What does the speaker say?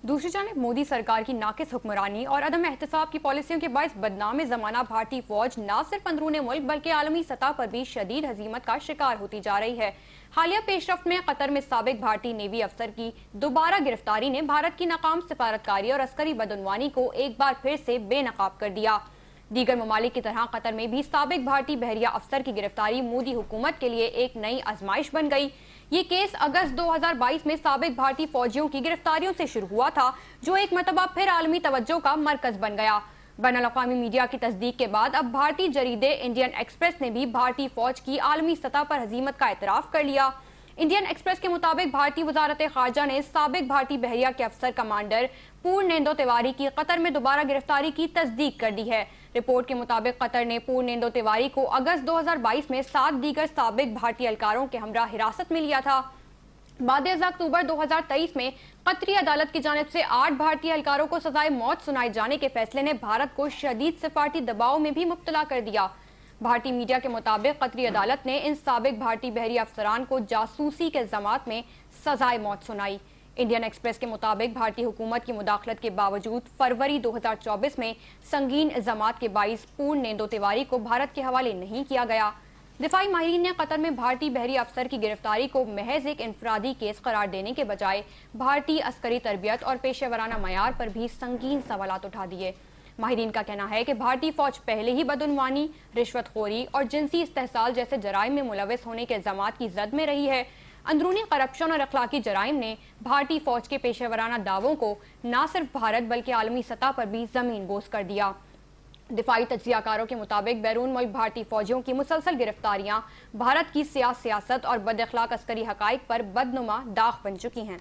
دوسری جانب مودی سرکار کی ناقص حکمرانی اور عدم احتساب کی پالیسیوں کے باعث بدنام زمانہ بھارتی فوج نہ صرف اندرون ملک بلکہ عالمی سطح پر بھی شدید ہزیمت کا شکار ہوتی جا رہی ہے۔ حالیہ پیش رفت میں قطر میں سابق بھارتی نیوی افسر کی دوبارہ گرفتاری نے بھارت کی ناکام سفارتکاری اور عسکری بدعنوانی کو ایک بار پھر سے بے نقاب کر دیا۔ دیگر ممالک کی طرح قطر میں بھی سابق بھارتی بحریہ افسر کی گرفتاری مودی حکومت کے لیے ایک نئی آزمائش بن گئی۔ یہ کیس اگست 2022 میں سابق بھارتی فوجیوں کی گرفتاریوں سے شروع ہوا تھا، جو ایک مرتبہ پھر عالمی توجہ کا مرکز بن گیا۔ بین الاقوامی میڈیا کی تصدیق کے بعد اب بھارتی جریدے انڈین ایکسپریس نے بھی بھارتی فوج کی عالمی سطح پر ہزیمت کا اعتراف کر لیا۔ انڈین ایکسپریس کے مطابق بھارتی وزارت خارجہ نے سابق بھارتی بحریہ کے افسر کمانڈر پورنیندو تیواری کی قطر میں دوبارہ گرفتاری کی تصدیق کر دی ہے۔ رپورٹ کے مطابق قطر نے پورنیندو تیواری کو اگست 2022 میں 7 دیگر سابق بھارتی اہلکاروں کے ہمراہ حراست میں لیا تھا۔ بعد ازاں اکتوبر 2023 میں قطری عدالت کی جانب سے 8 بھارتی اہلکاروں کو سزائے موت سنائے جانے کے فیصلے نے بھارت کو شدید سفارتی دباؤ میں بھی مبتلا کر دیا۔ بھارتی میڈیا کے مطابق قطری عدالت نے ان سابق بھارتی بحری افسران کو جاسوسی کے الزامات میں سزائے موت سنائی۔ انڈین ایکسپریس کے مطابق بھارتی حکومت کی مداخلت کے باوجود فروری 2024 میں سنگین الزامات کے باعث پورنیندو تیواری کو بھارت کے حوالے نہیں کیا گیا۔ دفاعی ماہرین نے قطر میں بھارتی بحری افسر کی گرفتاری کو محض ایک انفرادی کیس قرار دینے کے بجائے بھارتی عسکری تربیت اور پیشہ ورانہ معیار پر بھی سنگین سوالات اٹھا دیے۔ ماہرین کا کہنا ہے کہ بھارتی فوج پہلے ہی بدعنوانی، رشوت خوری اور جنسی استحصال جیسے جرائم میں ملوث ہونے کے الزامات کی زد میں رہی ہے۔ اندرونی کرپشن اور اخلاقی جرائم نے بھارتی فوج کے پیشہ ورانہ دعووں کو نہ صرف بھارت بلکہ عالمی سطح پر بھی زمین بوس کر دیا۔ دفاعی تجزیہ کاروں کے مطابق بیرون ملک بھارتی فوجیوں کی مسلسل گرفتاریاں بھارت کی سیاست اور بد اخلاق عسکری حقائق پر بدنما داغ بن چکی ہیں۔